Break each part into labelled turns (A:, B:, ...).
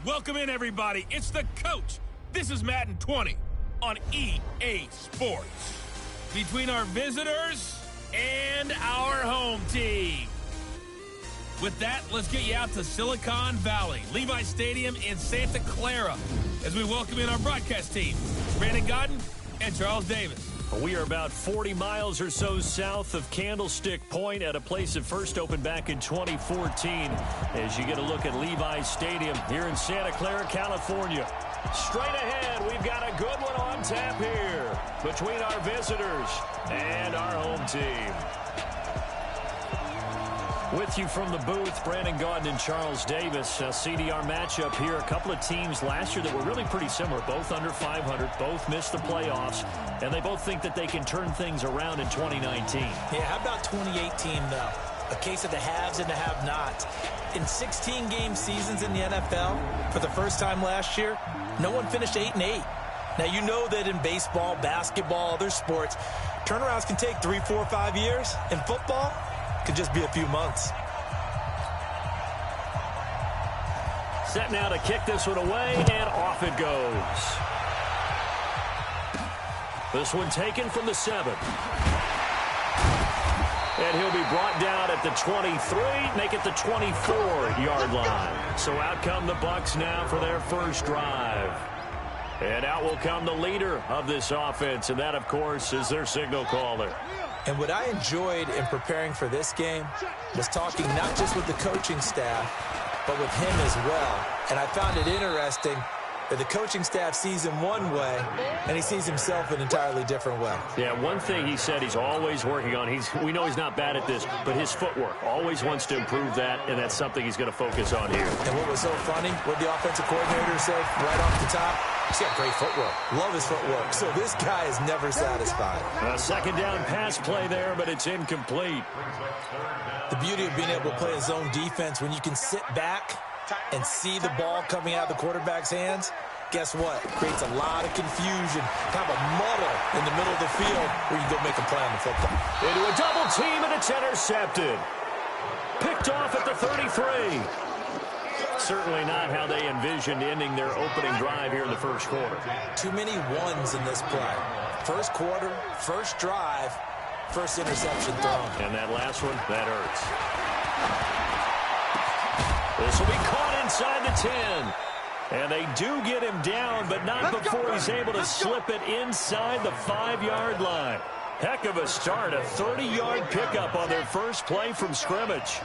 A: Welcome in, everybody. It's the coach. This is Madden20 on EA Sports. Between our visitors and our home team. With that, let's get you out to Silicon Valley, Levi Stadium in Santa Clara, as we welcome in our broadcast team, Brandon Godden and Charles Davis.
B: We are about 40 miles or so south of Candlestick Point at a place that first opened back in 2014 as you get a look at Levi Stadium here in Santa Clara, California. Straight ahead, we've got a good one on tap here between our visitors and our home team. With you from the booth, Brandon Godden and Charles Davis. CDR matchup here. A couple of teams last year that were really pretty similar. Both under 500. Both missed the playoffs. And they both think that they can turn things around in 2019.
C: Yeah, how about 2018, though? A case of the haves and the have-nots. In 16-game seasons in the NFL, for the first time last year, no one finished 8-8. Now, you know that in baseball, basketball, other sports, turnarounds can take 3, 4, 5 years. In football, could just be a few months.
B: Set now to kick this one away, and off it goes. This one taken from the 7. And he'll be brought down at the 23, make it the 24-yard line. So out come the Bucs now for their first drive. And out will come the leader of this offense, and that, of course, is their signal caller.
C: And what I enjoyed in preparing for this game was talking not just with the coaching staff, but with him as well. And I found it interesting that the coaching staff sees him one way, and he sees himself an entirely different way.
B: Yeah, one thing he said he's always working on, we know he's not bad at this, but his footwork, always wants to improve that, and that's something he's going to focus on here.
C: And what was so funny, what the offensive coordinator said right off the top, he's got great footwork. Love his footwork. So this guy is never satisfied.
B: A second down pass play there, but it's incomplete.
C: The beauty of being able to play a zone defense when you can sit back and see the ball coming out of the quarterback's hands, guess what? Creates a lot of confusion, kind of a muddle in the middle of the field where you go make a play on the football.
B: Into a double team, and it's intercepted. Picked off at the 33. Certainly not how they envisioned ending their opening drive here in the first quarter.
C: Too many ones in this play. First quarter, first drive, first interception thrown.
B: And that last one, that hurts. This will be caught inside the 10. And they do get him down, but not before he's able to slip it inside the 5-yard line. Heck of a start, a 30-yard pickup on their first play from scrimmage.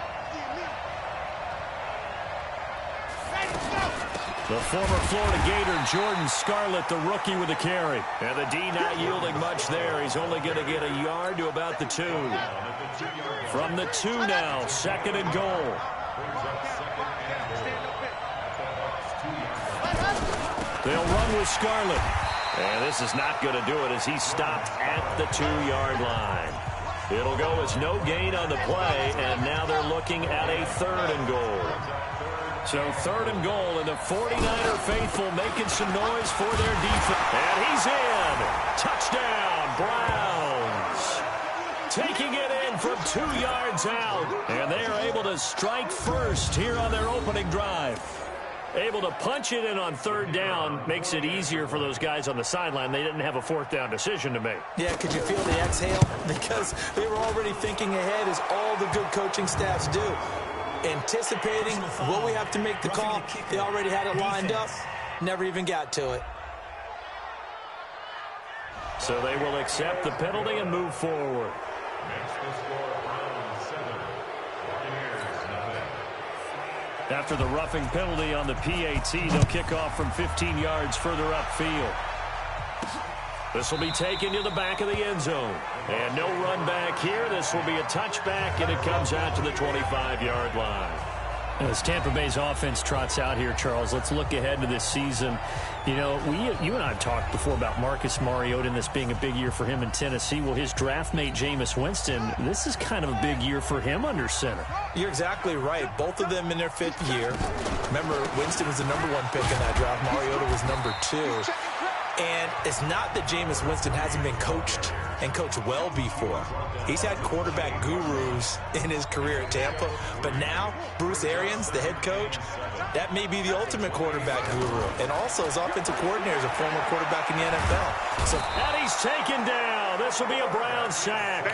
B: The former Florida Gator, Jordan Scarlett, the rookie with the carry. And the D not yielding much there. He's only going to get a yard to about the 2. From the 2 now, second and goal. They'll run with Scarlett. And this is not going to do it as he stopped at the 2-yard line. It'll go as no gain on the play, and now they're looking at a 3rd and goal. So 3rd and goal, and the 49er faithful making some noise for their defense. And he's in. Touchdown, Browns. Taking it in from 2 yards out. And they are able to strike first here on their opening drive. Able to punch it in on 3rd down makes it easier for those guys on the sideline. They didn't have a 4th down decision to make.
C: Yeah, could you feel the exhale? Because they were already thinking ahead, as all the good coaching staffs do. Anticipating, will we have to make the call? They already had it lined up, never even got to it.
B: So they will accept the penalty and move forward. After the roughing penalty on the PAT, they'll kick off from 15 yards further upfield. This will be taken to the back of the end zone. And no run back here. This will be a touchback, and it comes out to the 25-yard line. As Tampa Bay's offense trots out here, Charles, let's look ahead to this season. You know, you and I have talked before about Marcus Mariota and this being a big year for him in Tennessee. Well, his draft mate, Jameis Winston, this is kind of a big year for him under center.
C: You're exactly right. Both of them in their 5th year. Remember, Winston was the #1 pick in that draft. Mariota was #2. And it's not that Jameis Winston hasn't been coached and coached well before. He's had quarterback gurus in his career at Tampa, but now Bruce Arians, the head coach, that may be the ultimate quarterback guru. And also his offensive coordinator is a former quarterback in the NFL. So,
B: and he's taken down. This will be a Brown sack.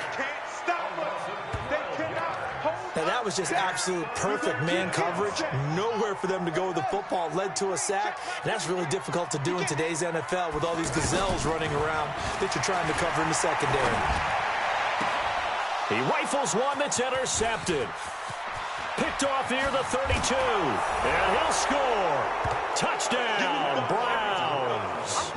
C: Now that was just absolute perfect man coverage. Nowhere for them to go with the football. Led to a sack. And that's really difficult to do in today's NFL with all these gazelles running around that you're trying to cover in the secondary.
B: He rifles one that's intercepted. Picked off near the 32. And he'll score. Touchdown, Browns.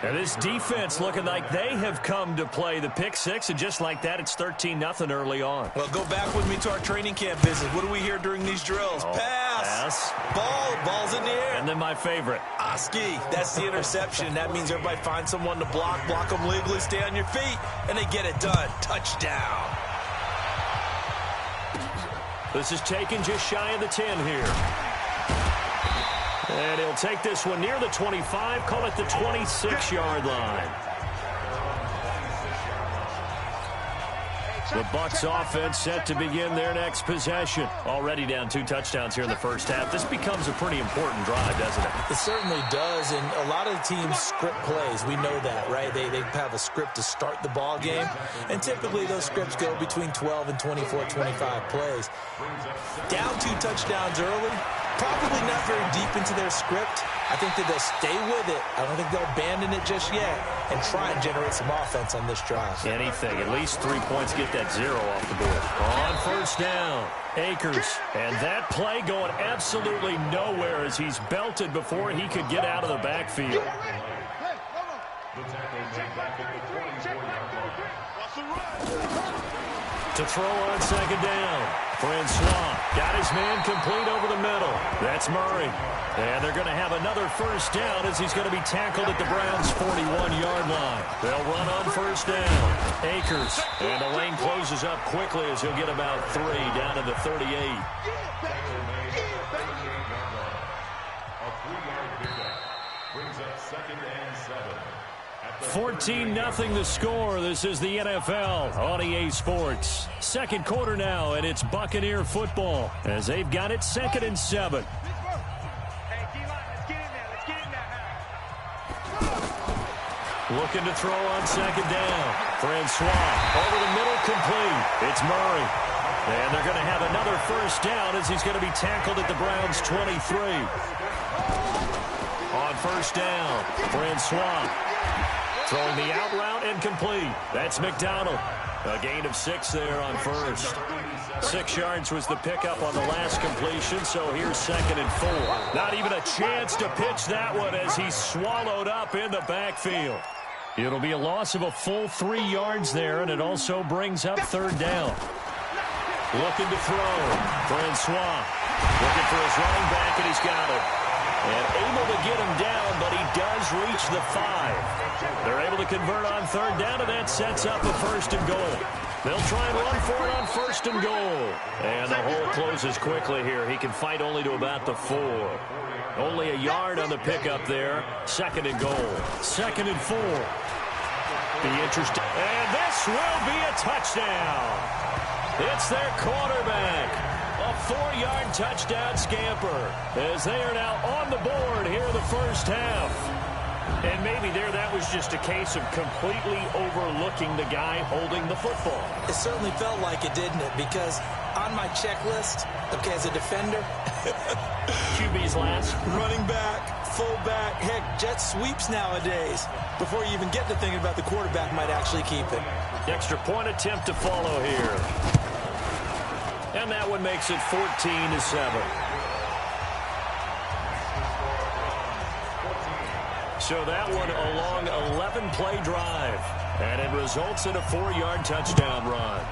B: And this defense looking like they have come to play the pick six, and just like that, it's 13-0 early on.
C: Well, go back with me to our training camp visit. What do we hear during these drills? Pass. Ball's in the air.
B: And then my favorite.
C: Oski. That's the interception. That means everybody finds someone to block them legally, stay on your feet, and they get it done. Touchdown.
B: This is taken just shy of the 10 here. And he'll take this one near the 25, call it the 26-yard line. The Bucs offense set to begin their next possession. Already down 2 touchdowns here in the first half. This becomes a pretty important drive, doesn't it?
C: It certainly does, and a lot of the teams script plays. We know that, right? They have a script to start the ball game, and typically those scripts go between 12 and 24, 25 plays. Down 2 touchdowns early, probably not very deep into their script. I think that they'll stay with it. I don't think they'll abandon it just yet and try and generate some offense on this drive.
B: Anything. At least 3 points, get that 0 off the board. On first down, Akers. And that play going absolutely nowhere as he's belted before he could get out of the backfield. To throw on second down. Francois got his man complete over the middle. That's Murray. And they're going to have another first down as he's going to be tackled at the Browns' 41-yard line. They'll run on first down. Akers. And the lane closes up quickly as he'll get about 3 down to the 38. 14-0 the score. This is the NFL on EA Sports. Second quarter now, and it's Buccaneer football as they've got it 2nd and 7. Looking to throw on second down. Francois over the middle, complete. It's Murray. And they're going to have another first down as he's going to be tackled at the Browns' 23. On first down, Francois. Throwing the out route and complete. That's McDonald. A gain of 6 there on first. 6 yards was the pickup on the last completion, so here's 2nd and 4. Not even a chance to pitch that one as he's swallowed up in the backfield. It'll be a loss of a full 3 yards there, and it also brings up 3rd down. Looking to throw. Francois looking for his running back, and he's got it. And able to get him down, but he does reach the 5. They're able to convert on 3rd down, and that sets up a 1st and goal. They'll try and run for it on 1st and goal. And the hole closes quickly here. He can fight only to about the 4. Only a yard on the pickup there. 2nd and goal. 2nd and 4. Be interesting. And this will be a touchdown. It's their quarterback. A 4-yard touchdown scamper as they are now on the board here in the first half. And maybe that was just a case of completely overlooking the guy holding the football.
C: It certainly felt like it, didn't it? Because on my checklist, okay, as a defender,
B: QB's last.
C: Running back, fullback, heck, jet sweeps nowadays. Before you even get to thinking about the quarterback might actually keep it.
B: Extra point attempt to follow here. And that one makes it 14-7. So that one a long 11-play drive. And it results in a 4-yard touchdown run.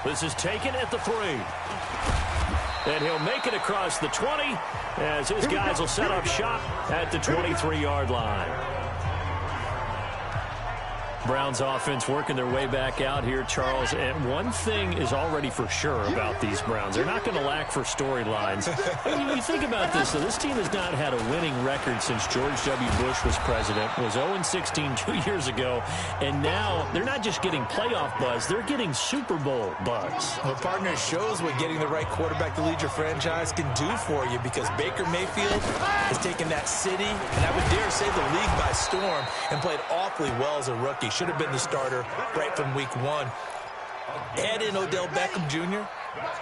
B: This is taken at the 3. And he'll make it across the 20 as his guys will set up shop at the 23-yard line. Browns offense working their way back out here, Charles. And one thing is already for sure about these Browns. They're not going to lack for storylines. You think about this, though. This team has not had a winning record since George W. Bush was president. Was 0-16 2 years ago. And now they're not just getting playoff buzz. They're getting Super Bowl buzz.
C: Well, partner, shows what getting the right quarterback to lead your franchise can do for you, because Baker Mayfield has taken that city, and I would dare say the league, by storm, and played awfully well as a rookie. Should have been the starter right from week one. Add in Odell Beckham Jr.,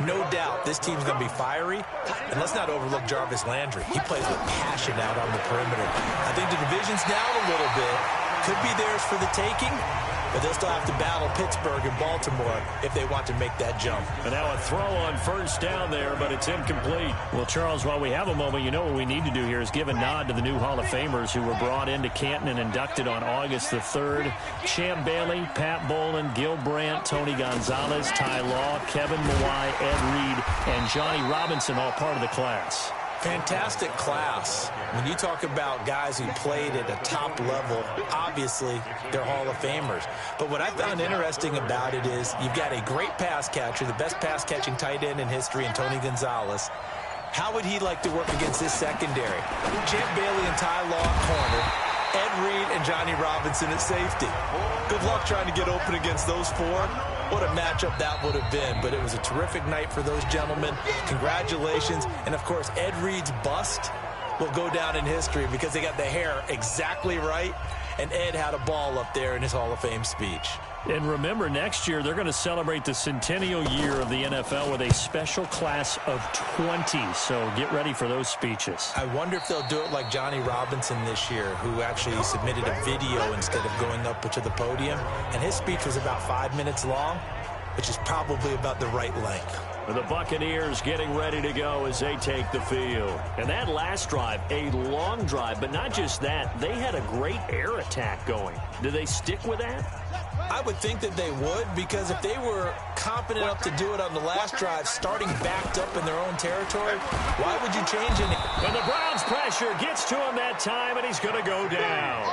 C: no doubt this team's going to be fiery. And let's not overlook Jarvis Landry. He plays with passion out on the perimeter. I think the division's down a little bit. Could be theirs for the taking, but they'll still have to battle Pittsburgh and Baltimore if they want to make that jump.
B: And now a throw on first down there, but it's incomplete. Well, Charles, while we have a moment, you know what we need to do here is give a nod to the new Hall of Famers who were brought into Canton and inducted on August the 3rd. Champ Bailey, Pat Bowlen, Gil Brandt, Tony Gonzalez, Ty Law, Kevin Mawai, Ed Reed, and Johnny Robinson, all part of the class.
C: Fantastic class. When you talk about guys who played at a top level, obviously they're Hall of Famers. But what I found interesting about it is you've got a great pass catcher, the best pass-catching tight end in history, in Tony Gonzalez. How would he like to work against his secondary? Champ Bailey and Ty Law at corner, Ed Reed and Johnny Robinson at safety. Good luck trying to get open against those four. What a matchup that would have been. But it was a terrific night for those gentlemen. Congratulations. And, of course, Ed Reed's bust will go down in history because they got the hair exactly right. And Ed had a ball up there in his Hall of Fame speech.
B: And remember, next year they're going to celebrate the centennial year of the NFL with a special class of 20. So get ready for those speeches.
C: I wonder if they'll do it like Johnny Robinson this year, who actually submitted a video instead of going up to the podium. And his speech was about 5 minutes long, which is probably about the right length.
B: The Buccaneers getting ready to go as they take the field. And that last drive, a long drive, but not just that. They had a great air attack going. Do they stick with that?
C: I would think that they would, because if they were confident enough to do it on the last drive, starting backed up in their own territory, why would you change anything?
B: And the Browns' pressure gets to him that time, and he's going to go down.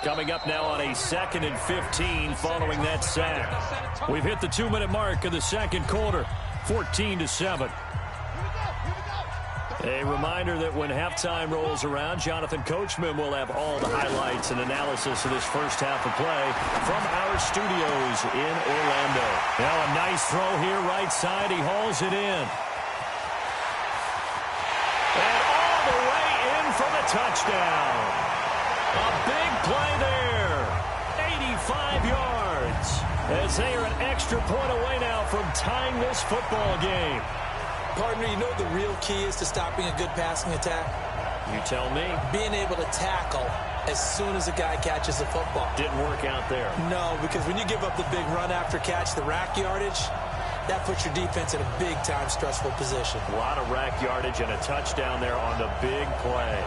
B: Coming up now on a 2nd and 15 following that sack. We've hit the 2-minute mark of the second quarter, 14-7. A reminder that when halftime rolls around, Jonathan Coachman will have all the highlights and analysis of this first half of play from our studios in Orlando. Now a nice throw here right side. He hauls it in. And all the way in for the touchdown. A big play there. 85 yards. As they are an extra point away now from tying this football game.
C: Partner, you know what the real key is to stopping a good passing attack?
B: You tell me.
C: Being able to tackle as soon as a guy catches the football.
B: Didn't work out there.
C: No, because when you give up the big run after catch, the rack yardage, that puts your defense in a big-time stressful position.
B: A lot of rack yardage and a touchdown there on the big play.